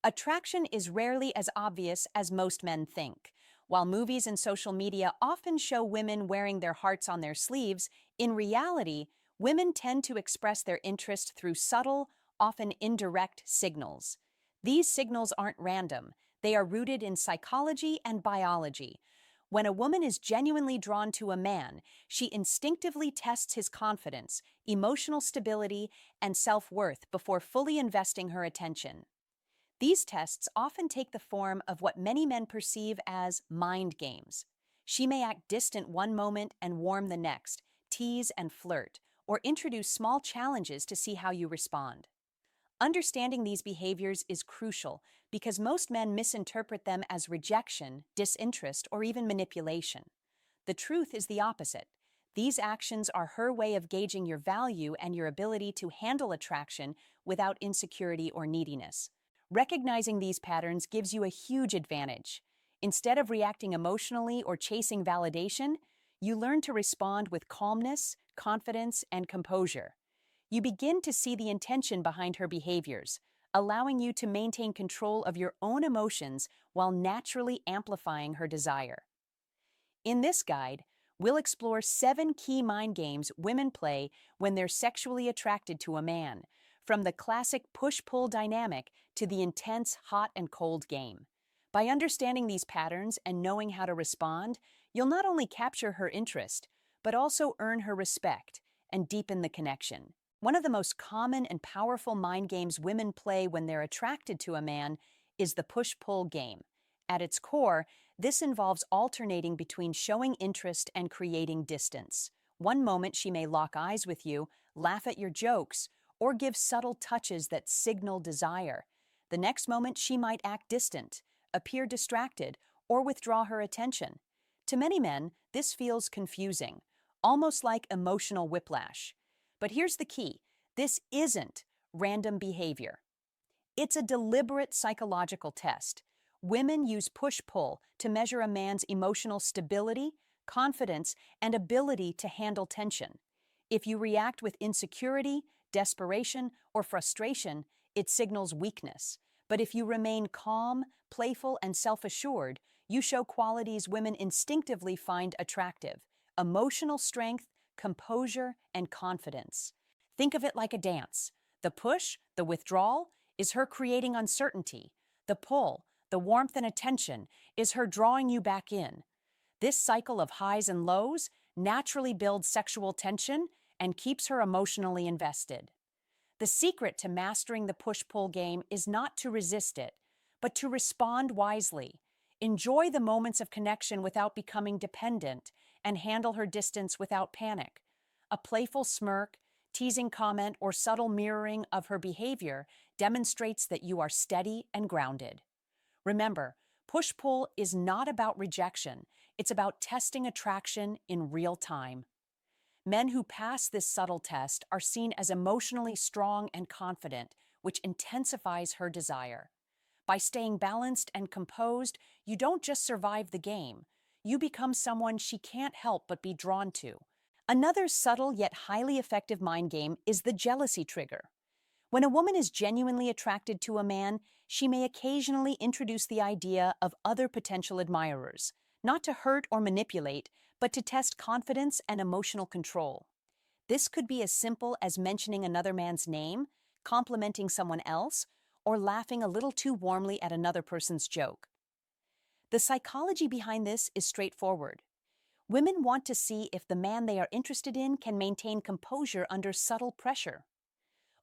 Attraction is rarely as obvious as most men think. While movies and social media often show women wearing their hearts on their sleeves, in reality, women tend to express their interest through subtle, often indirect signals. These signals aren't random, they are rooted in psychology and biology. When a woman is genuinely drawn to a man, she instinctively tests his confidence, emotional stability, and self-worth before fully investing her attention. These tests often take the form of what many men perceive as mind games. She may act distant one moment and warm the next, tease and flirt, or introduce small challenges to see how you respond. Understanding these behaviors is crucial because most men misinterpret them as rejection, disinterest, or even manipulation. The truth is the opposite. These actions are her way of gauging your value and your ability to handle attraction without insecurity or neediness. Recognizing these patterns gives you a huge advantage. Instead of reacting emotionally or chasing validation, you learn to respond with calmness, confidence, and composure. You begin to see the intention behind her behaviors, allowing you to maintain control of your own emotions while naturally amplifying her desire. In this guide, we'll explore 7 key mind games women play when they're sexually attracted to a man, from the classic push-pull dynamic to the intense hot and cold game. By understanding these patterns and knowing how to respond, you'll not only capture her interest, but also earn her respect and deepen the connection. One of the most common and powerful mind games women play when they're attracted to a man is the push-pull game. At its core, this involves alternating between showing interest and creating distance. One moment she may lock eyes with you, laugh at your jokes, or give subtle touches that signal desire. The next moment she might act distant, appear distracted, or withdraw her attention. To many men, this feels confusing, almost like emotional whiplash. But here's the key: this isn't random behavior. It's a deliberate psychological test. Women use push-pull to measure a man's emotional stability, confidence, and ability to handle tension. If you react with insecurity, desperation, or frustration, it signals weakness. But if you remain calm, playful, and self-assured, you show qualities women instinctively find attractive: emotional strength, composure, and confidence. Think of it like a dance. The push, the withdrawal, is her creating uncertainty. The pull, the warmth and attention, is her drawing you back in. This cycle of highs and lows naturally builds sexual tension and keeps her emotionally invested. The secret to mastering the push-pull game is not to resist it, but to respond wisely. Enjoy the moments of connection without becoming dependent, and handle her distance without panic. A playful smirk, teasing comment, or subtle mirroring of her behavior demonstrates that you are steady and grounded. Remember, push-pull is not about rejection, it's about testing attraction in real time. Men who pass this subtle test are seen as emotionally strong and confident, which intensifies her desire. By staying balanced and composed, you don't just survive the game, you become someone she can't help but be drawn to. Another subtle yet highly effective mind game is the jealousy trigger. When a woman is genuinely attracted to a man, she may occasionally introduce the idea of other potential admirers, not to hurt or manipulate, but to test confidence and emotional control. This could be as simple as mentioning another man's name, complimenting someone else, or laughing a little too warmly at another person's joke. The psychology behind this is straightforward. Women want to see if the man they are interested in can maintain composure under subtle pressure.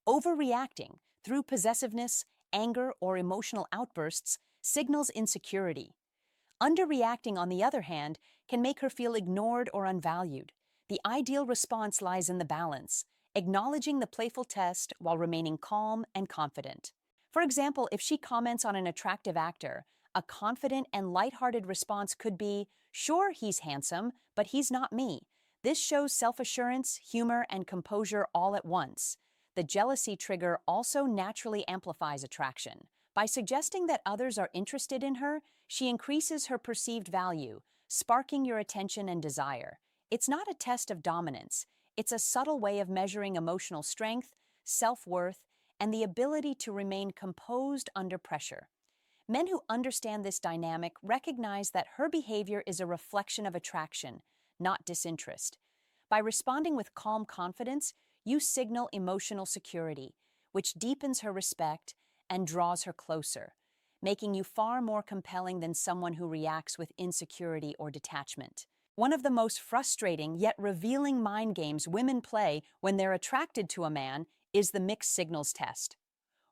Overreacting through possessiveness, anger, or emotional outbursts signals insecurity. Underreacting, on the other hand, can make her feel ignored or unvalued. The ideal response lies in the balance, acknowledging the playful test while remaining calm and confident. For example, if she comments on an attractive actor, a confident and lighthearted response could be, "Sure, he's handsome, but he's not me." This shows self-assurance, humor, and composure all at once. The jealousy trigger also naturally amplifies attraction. By suggesting that others are interested in her, she increases her perceived value, sparking your attention and desire. It's not a test of dominance. It's a subtle way of measuring emotional strength, self-worth, and the ability to remain composed under pressure. Men who understand this dynamic recognize that her behavior is a reflection of attraction, not disinterest. By responding with calm confidence, you signal emotional security, which deepens her respect and draws her closer, making you far more compelling than someone who reacts with insecurity or detachment. One of the most frustrating yet revealing mind games women play when they're attracted to a man is the mixed signals test.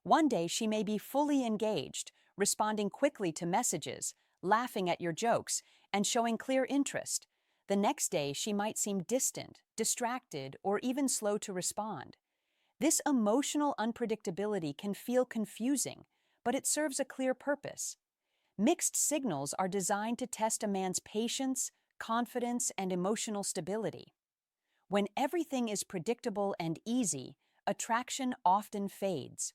One day she may be fully engaged, responding quickly to messages, laughing at your jokes, and showing clear interest. The next day she might seem distant, distracted, or even slow to respond. This emotional unpredictability can feel confusing, but it serves a clear purpose. Mixed signals are designed to test a man's patience, confidence, and emotional stability. When everything is predictable and easy, attraction often fades.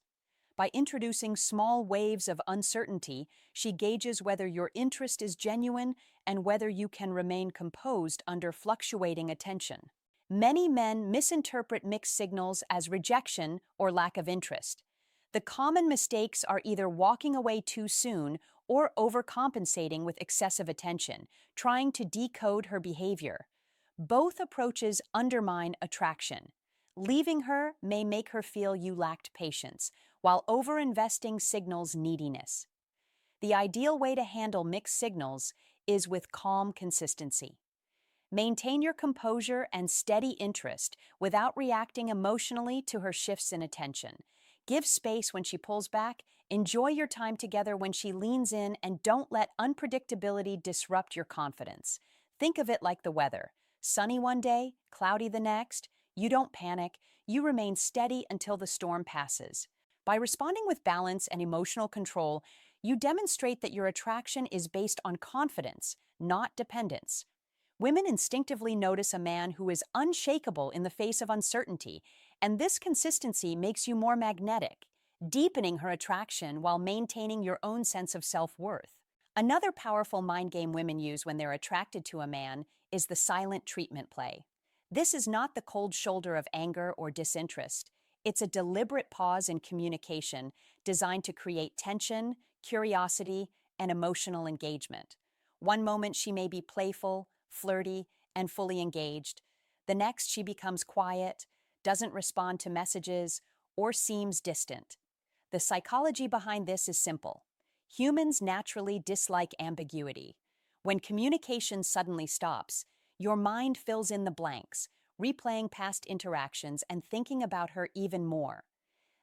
By introducing small waves of uncertainty, she gauges whether your interest is genuine and whether you can remain composed under fluctuating attention. Many men misinterpret mixed signals as rejection or lack of interest. The common mistakes are either walking away too soon or overcompensating with excessive attention, trying to decode her behavior. Both approaches undermine attraction. Leaving her may make her feel you lacked patience, while overinvesting signals neediness. The ideal way to handle mixed signals is with calm consistency. Maintain your composure and steady interest without reacting emotionally to her shifts in attention. Give space when she pulls back, enjoy your time together when she leans in, and don't let unpredictability disrupt your confidence. Think of it like the weather. Sunny one day, cloudy the next. You don't panic, you remain steady until the storm passes. By responding with balance and emotional control, you demonstrate that your attraction is based on confidence, not dependence. Women instinctively notice a man who is unshakable in the face of uncertainty, and this consistency makes you more magnetic, deepening her attraction while maintaining your own sense of self-worth. Another powerful mind game women use when they're attracted to a man is the silent treatment play. This is not the cold shoulder of anger or disinterest. It's a deliberate pause in communication designed to create tension, curiosity, and emotional engagement. One moment she may be playful, flirty, and fully engaged. The next she becomes quiet, doesn't respond to messages, or seems distant. The psychology behind this is simple. Humans naturally dislike ambiguity. When communication suddenly stops, your mind fills in the blanks, replaying past interactions and thinking about her even more.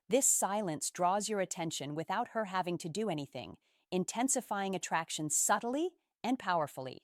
This silence draws your attention without her having to do anything, intensifying attraction subtly and powerfully.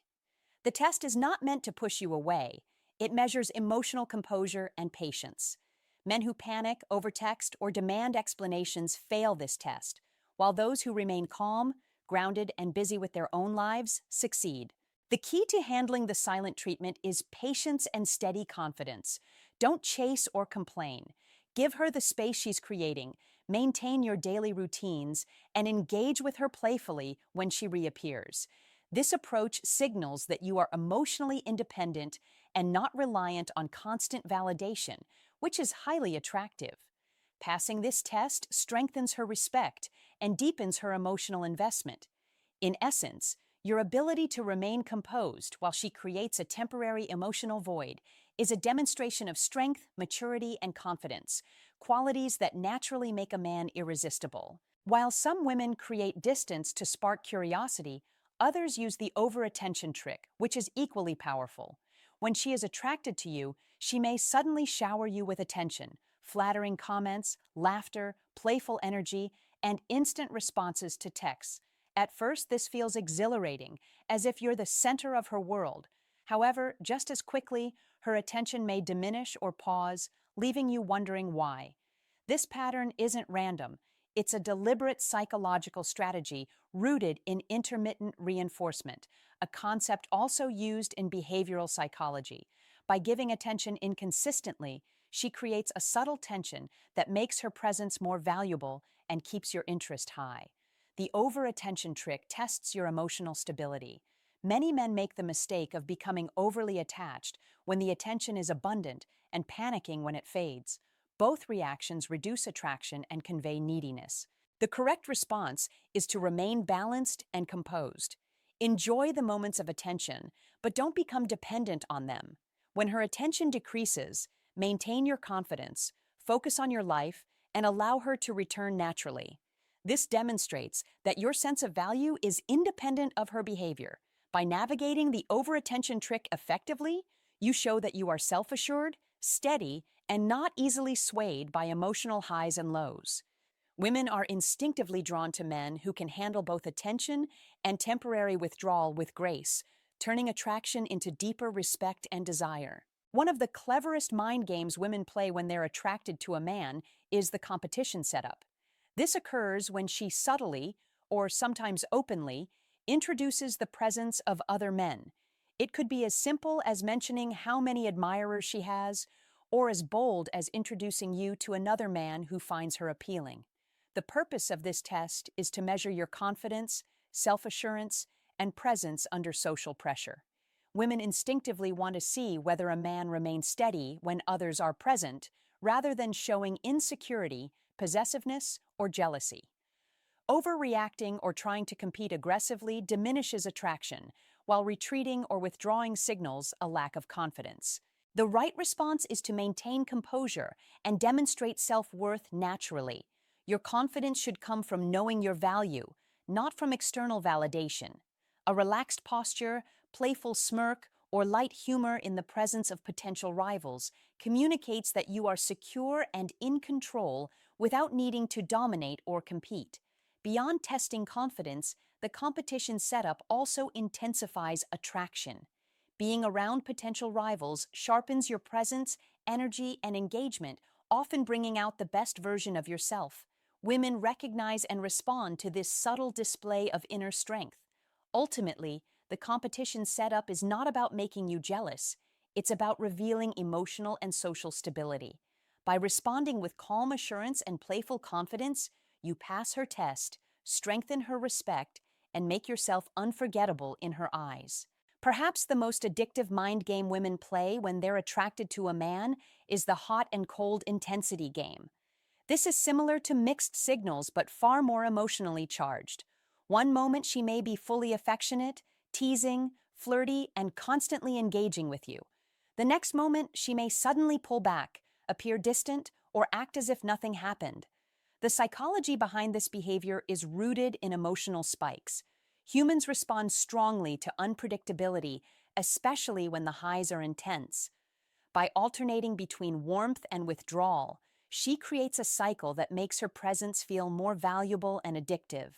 The test is not meant to push you away. It measures emotional composure and patience. Men who panic, overtext, or demand explanations fail this test, while those who remain calm, grounded, and busy with their own lives succeed. The key to handling the silent treatment is patience and steady confidence. Don't chase or complain. Give her the space she's creating, maintain your daily routines, and engage with her playfully when she reappears. This approach signals that you are emotionally independent and not reliant on constant validation, which is highly attractive. Passing this test strengthens her respect and deepens her emotional investment. In essence, your ability to remain composed while she creates a temporary emotional void is a demonstration of strength, maturity, and confidence, qualities that naturally make a man irresistible. While some women create distance to spark curiosity, others use the overattention trick, which is equally powerful. When she is attracted to you, she may suddenly shower you with attention, flattering comments, laughter, playful energy, and instant responses to texts. At first, this feels exhilarating, as if you're the center of her world. However, just as quickly, her attention may diminish or pause, leaving you wondering why. This pattern isn't random. It's a deliberate psychological strategy rooted in intermittent reinforcement, a concept also used in behavioral psychology. By giving attention inconsistently, she creates a subtle tension that makes her presence more valuable and keeps your interest high. The overattention trick tests your emotional stability. Many men make the mistake of becoming overly attached when the attention is abundant and panicking when it fades. Both reactions reduce attraction and convey neediness. The correct response is to remain balanced and composed. Enjoy the moments of attention, but don't become dependent on them. When her attention decreases, maintain your confidence, focus on your life, and allow her to return naturally. This demonstrates that your sense of value is independent of her behavior. By navigating the overattention trick effectively, you show that you are self-assured, steady, and not easily swayed by emotional highs and lows. Women are instinctively drawn to men who can handle both attention and temporary withdrawal with grace, turning attraction into deeper respect and desire. One of the cleverest mind games women play when they're attracted to a man is the competition setup. This occurs when she subtly, or sometimes openly, introduces the presence of other men. It could be as simple as mentioning how many admirers she has, or as bold as introducing you to another man who finds her appealing. The purpose of this test is to measure your confidence, self-assurance, and presence under social pressure. Women instinctively want to see whether a man remains steady when others are present, rather than showing insecurity, possessiveness, or jealousy. Overreacting or trying to compete aggressively diminishes attraction, while retreating or withdrawing signals a lack of confidence. The right response is to maintain composure and demonstrate self-worth naturally. Your confidence should come from knowing your value, not from external validation. A relaxed posture, playful smirk, or light humor in the presence of potential rivals communicates that you are secure and in control without needing to dominate or compete. Beyond testing confidence, the competition setup also intensifies attraction. Being around potential rivals sharpens your presence, energy, and engagement, often bringing out the best version of yourself. Women recognize and respond to this subtle display of inner strength. Ultimately, the competition setup is not about making you jealous. It's about revealing emotional and social stability. By responding with calm assurance and playful confidence, you pass her test, strengthen her respect, and make yourself unforgettable in her eyes. Perhaps the most addictive mind game women play when they're attracted to a man is the hot and cold intensity game. This is similar to mixed signals but far more emotionally charged. One moment she may be fully affectionate, teasing, flirty, and constantly engaging with you. The next moment she may suddenly pull back, appear distant, or act as if nothing happened. The psychology behind this behavior is rooted in emotional spikes. Humans respond strongly to unpredictability, especially when the highs are intense. By alternating between warmth and withdrawal, she creates a cycle that makes her presence feel more valuable and addictive.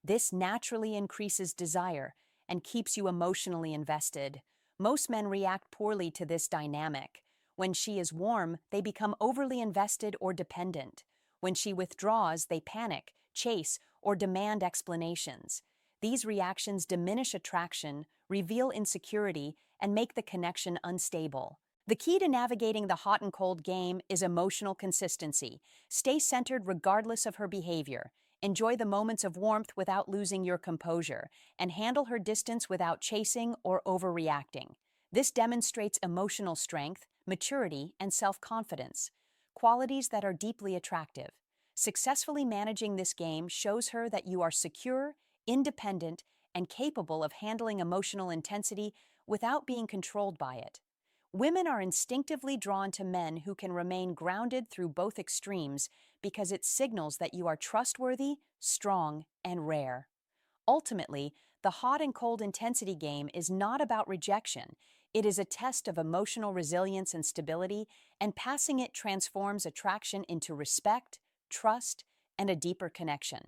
This naturally increases desire and keeps you emotionally invested. Most men react poorly to this dynamic. When she is warm, they become overly invested or dependent. When she withdraws, they panic, chase, or demand explanations. These reactions diminish attraction, reveal insecurity, and make the connection unstable. The key to navigating the hot and cold game is emotional consistency. Stay centered regardless of her behavior. Enjoy the moments of warmth without losing your composure, and handle her distance without chasing or overreacting. This demonstrates emotional strength, maturity, and self-confidence, qualities that are deeply attractive. Successfully managing this game shows her that you are secure, independent, and capable of handling emotional intensity without being controlled by it. Women are instinctively drawn to men who can remain grounded through both extremes because it signals that you are trustworthy, strong, and rare. Ultimately, the hot and cold intensity game is not about rejection. It is a test of emotional resilience and stability, and passing it transforms attraction into respect, trust, and a deeper connection.